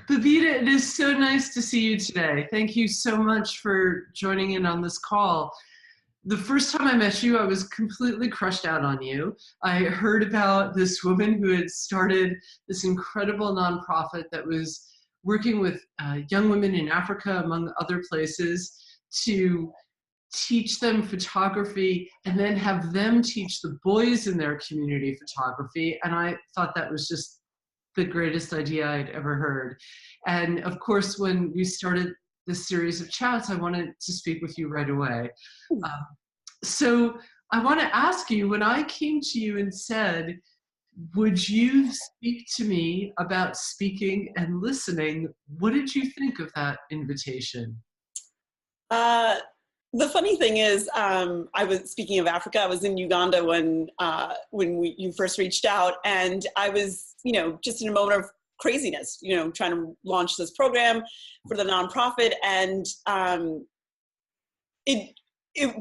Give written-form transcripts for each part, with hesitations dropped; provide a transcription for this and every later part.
Babita, it is so nice to see you today. Thank you so much for joining in on this call. The first time I met you, I was completely crushed out on you. I heard about this woman who had started this incredible nonprofit that was working with young women in Africa, among other places, to teach them photography and then have them teach the boys in their community photography. And I thought that was just the greatest idea I'd ever heard. And of course, when we started this series of chats, I wanted to speak with you right away. So I want to ask you, when I came to you and said, would you speak to me about speaking and listening, what did you think of that invitation? The funny thing is, I was speaking of Africa. I was in Uganda when you first reached out, and I was, just in a moment of craziness, trying to launch this program for the nonprofit, and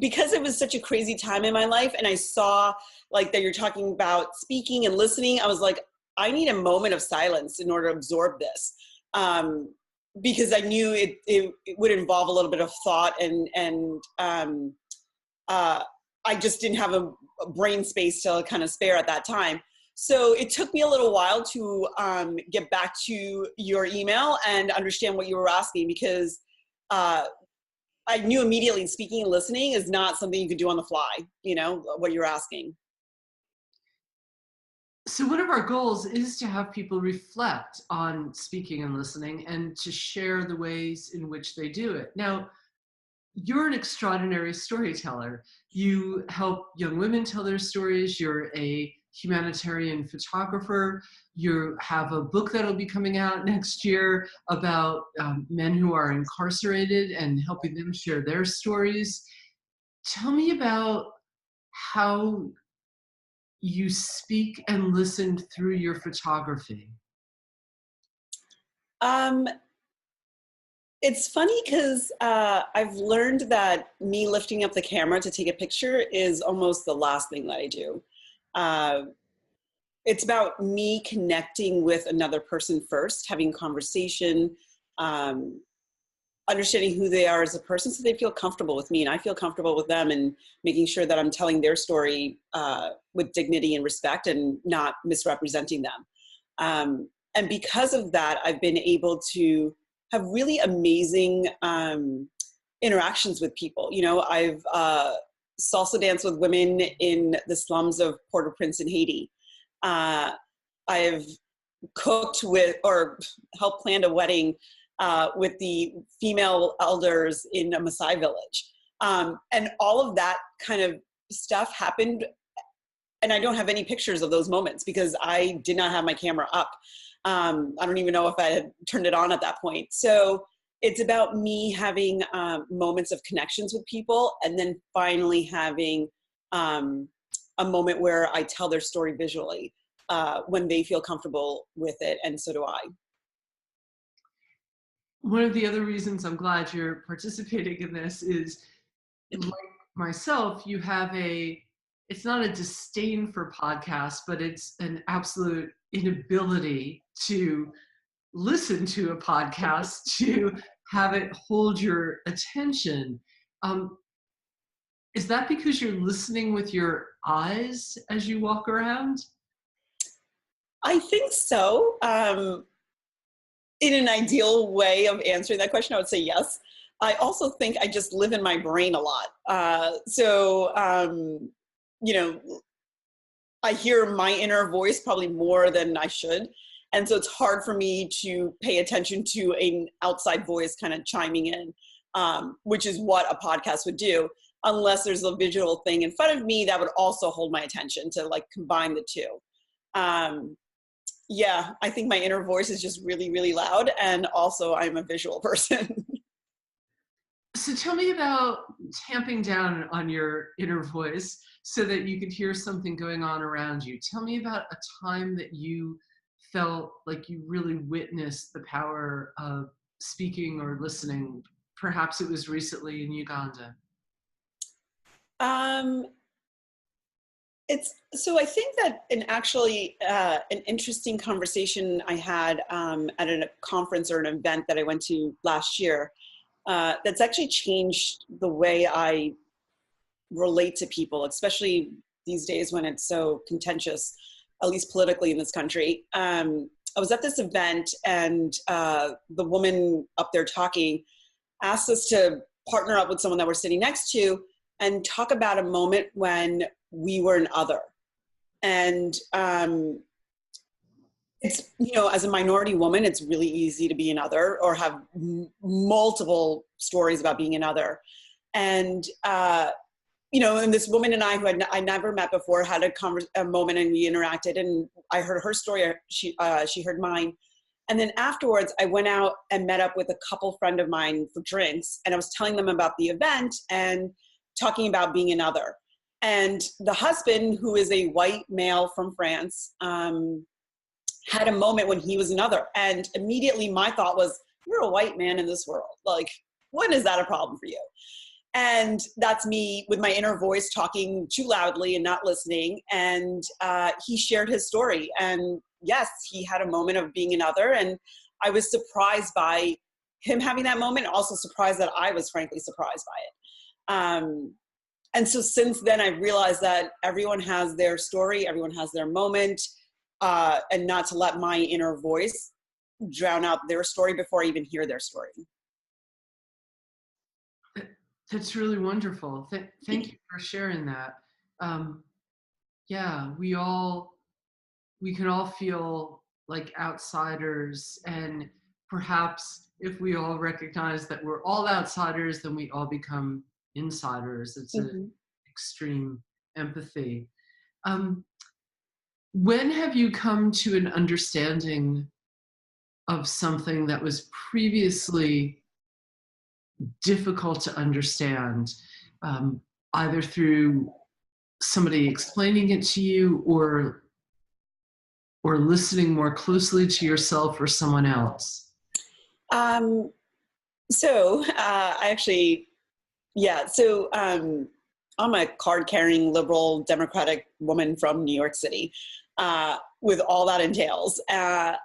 because it was such a crazy time in my life, and I saw like that you're talking about speaking and listening. I was like, I need a moment of silence in order to absorb this. Because I knew it would involve a little bit of thought, and I just didn't have a brain space to kind of spare at that time. So it took me a little while to get back to your email and understand what you were asking, because I knew immediately speaking and listening is not something you could do on the fly, what you're asking. So one of our goals is to have people reflect on speaking and listening and to share the ways in which they do it. Now, you're an extraordinary storyteller. You help young women tell their stories. You're a humanitarian photographer. You have a book that'll be coming out next year about men who are incarcerated and helping them share their stories. Tell me about how you speak and listen through your photography. It's funny because I've learned that me lifting up the camera to take a picture is almost the last thing that I do. It's about me connecting with another person first, having conversation, understanding who they are as a person so they feel comfortable with me and I feel comfortable with them, and making sure that I'm telling their story with dignity and respect and not misrepresenting them. And because of that, I've been able to have really amazing interactions with people. I've salsa danced with women in the slums of Port-au-Prince in Haiti. I've cooked with or helped plan a wedding with the female elders in a Maasai village. And all of that kind of stuff happened, and I don't have any pictures of those moments because I did not have my camera up. I don't even know if I had turned it on at that point. So it's about me having moments of connections with people, and then finally having a moment where I tell their story visually when they feel comfortable with it, and so do I. One of the other reasons I'm glad you're participating in this is, like myself, you have it's not a disdain for podcasts, but it's an absolute inability to listen to a podcast, to have it hold your attention. Is that because you're listening with your eyes as you walk around? I think so. In an ideal way of answering that question, I would say yes. I also think I just live in my brain a lot. I hear my inner voice probably more than I should. And so it's hard for me to pay attention to an outside voice kind of chiming in, which is what a podcast would do, unless there's a visual thing in front of me that would also hold my attention to like combine the two. Yeah, I think my inner voice is just really, really loud. And also I'm a visual person. So tell me about tamping down on your inner voice so that you could hear something going on around you. Tell me about a time that you felt like you really witnessed the power of speaking or listening. Perhaps it was recently in Uganda. So I think that an interesting conversation I had at a conference or an event that I went to last year that's actually changed the way I relate to people, especially these days when it's so contentious, at least politically in this country. I was at this event and the woman up there talking asked us to partner up with someone that we're sitting next to and talk about a moment when we were an other. And it's, as a minority woman, it's really easy to be an other or have multiple stories about being an other. And, and this woman and I, who I never met before, had a moment and we interacted, and I heard her story, she heard mine. And then afterwards, I went out and met up with a couple friend of mine for drinks, and I was telling them about the event and talking about being another. And the husband, who is a white male from France, had a moment when he was another. And immediately my thought was, you're a white man in this world. Like, when is that a problem for you? And that's me with my inner voice talking too loudly and not listening. And he shared his story. And yes, he had a moment of being another. And I was surprised by him having that moment, also surprised that I was frankly surprised by it. And so since then, I realized that everyone has their story, everyone has their moment, and not to let my inner voice drown out their story before I even hear their story. That's really wonderful. Thank you for sharing that. Yeah, we can all feel like outsiders, and perhaps if we all recognize that we're all outsiders, then we all become insiders. It's an extreme empathy. When have you come to an understanding of something that was previously difficult to understand, either through somebody explaining it to you or listening more closely to yourself or someone else? I'm a card-carrying liberal democratic woman from New York City, with all that entails. And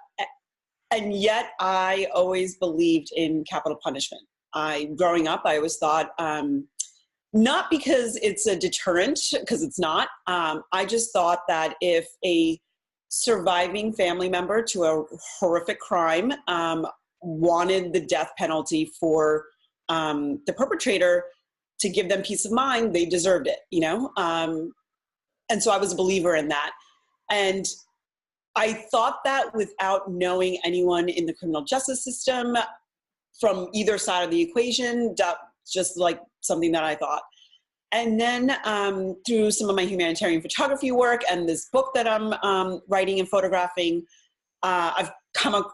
yet I always believed in capital punishment. Growing up, I always thought, not because it's a deterrent, because it's not. I just thought that if a surviving family member to a horrific crime wanted the death penalty for the perpetrator to give them peace of mind, they deserved it, And so I was a believer in that. And I thought that without knowing anyone in the criminal justice system from either side of the equation, just like something that I thought. And then through some of my humanitarian photography work and this book that I'm writing and photographing, I've come up,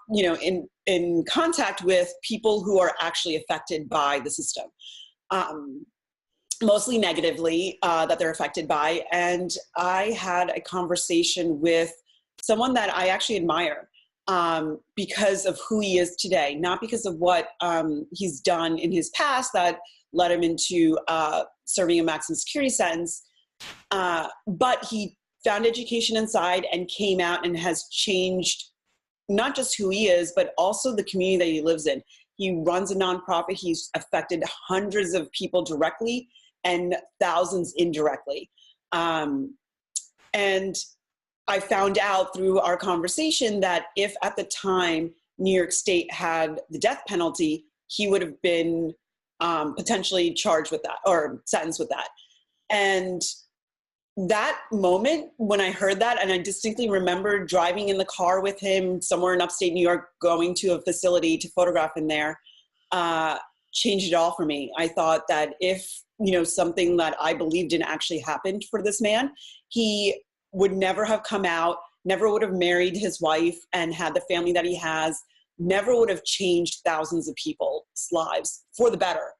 in contact with people who are actually affected by the system, mostly negatively, that they're affected by. And I had a conversation with someone that I actually admire, because of who he is today, not because of what he's done in his past that led him into serving a maximum security sentence. But he found education inside and came out and has changed not just who he is, but also the community that he lives in. He runs a nonprofit. He's affected hundreds of people directly and thousands indirectly. And I found out through our conversation that if at the time New York State had the death penalty, he would have been potentially charged with that or sentenced with that. And that moment when I heard that, and I distinctly remember driving in the car with him somewhere in upstate New York, going to a facility to photograph in there, changed it all for me. I thought that if, something that I believed in actually happened for this man, he would never have come out, never would have married his wife and had the family that he has, never would have changed thousands of people's lives for the better,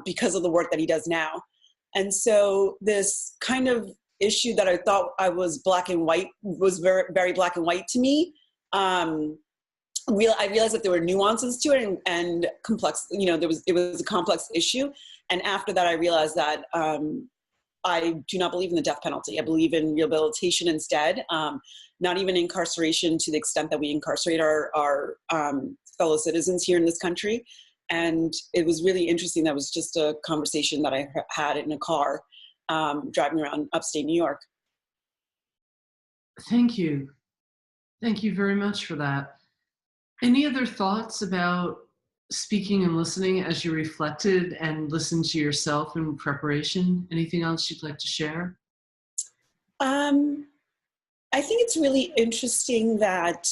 because of the work that he does now. And so this kind of issue that I thought I was black and white was very, very black and white to me. I realized that there were nuances to it and complex, it was a complex issue. And after that, I realized that I do not believe in the death penalty. I believe in rehabilitation instead, not even incarceration to the extent that we incarcerate our fellow citizens here in this country. And it was really interesting. That was just a conversation that I had in a car driving around upstate New York. Thank you. Thank you very much for that. Any other thoughts about speaking and listening as you reflected and listened to yourself in preparation? Anything else you'd like to share? I think it's really interesting that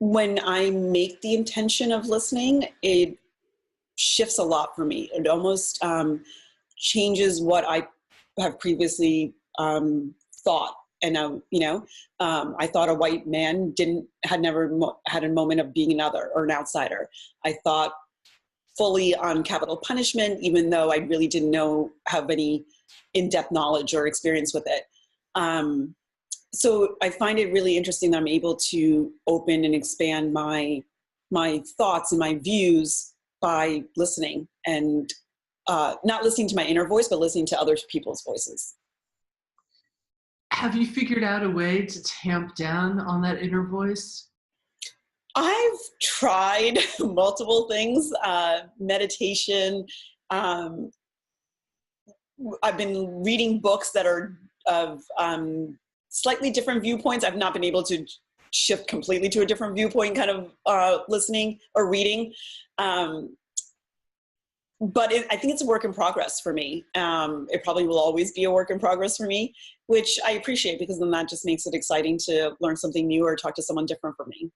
when I make the intention of listening, it shifts a lot for me. It almost changes what I have previously thought. And I thought a white man had never had a moment of being another or an outsider. I thought fully on capital punishment, even though I really didn't have any in-depth knowledge or experience with it. So I find it really interesting that I'm able to open and expand my thoughts and my views by listening, and not listening to my inner voice, but listening to other people's voices. Have you figured out a way to tamp down on that inner voice? I've tried multiple things, meditation. I've been reading books that are of slightly different viewpoints. I've not been able to shift completely to a different viewpoint kind of listening or reading. But I think it's a work in progress for me. It probably will always be a work in progress for me, which I appreciate, because then that just makes it exciting to learn something new or talk to someone different from me.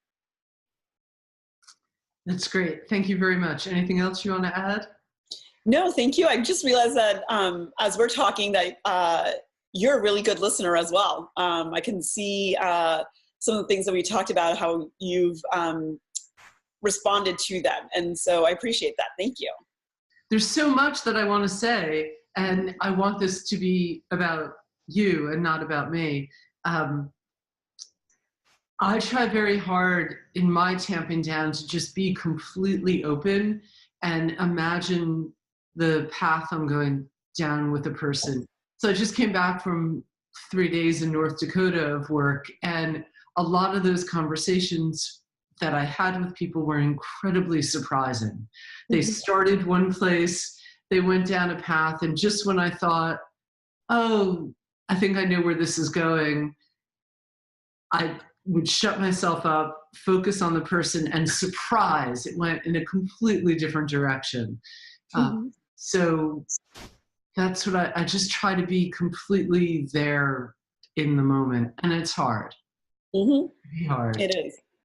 That's great. Thank you very much. Anything else you want to add? No, thank you. I just realized that as we're talking that you're a really good listener as well. I can see some of the things that we talked about, how you've responded to them. And so I appreciate that. Thank you. There's so much that I want to say, and I want this to be about you and not about me. I try very hard in my tamping down to just be completely open and imagine the path I'm going down with a person. So I just came back from 3 days in North Dakota of work, and a lot of those conversations that I had with people were incredibly surprising. They started one place, they went down a path, and just when I thought, oh, I think I know where this is going, I would shut myself up, focus on the person, and surprise, it went in a completely different direction. So that's what I just try to be completely there in the moment, and it's hard. Mm-hmm. It's hard. It is.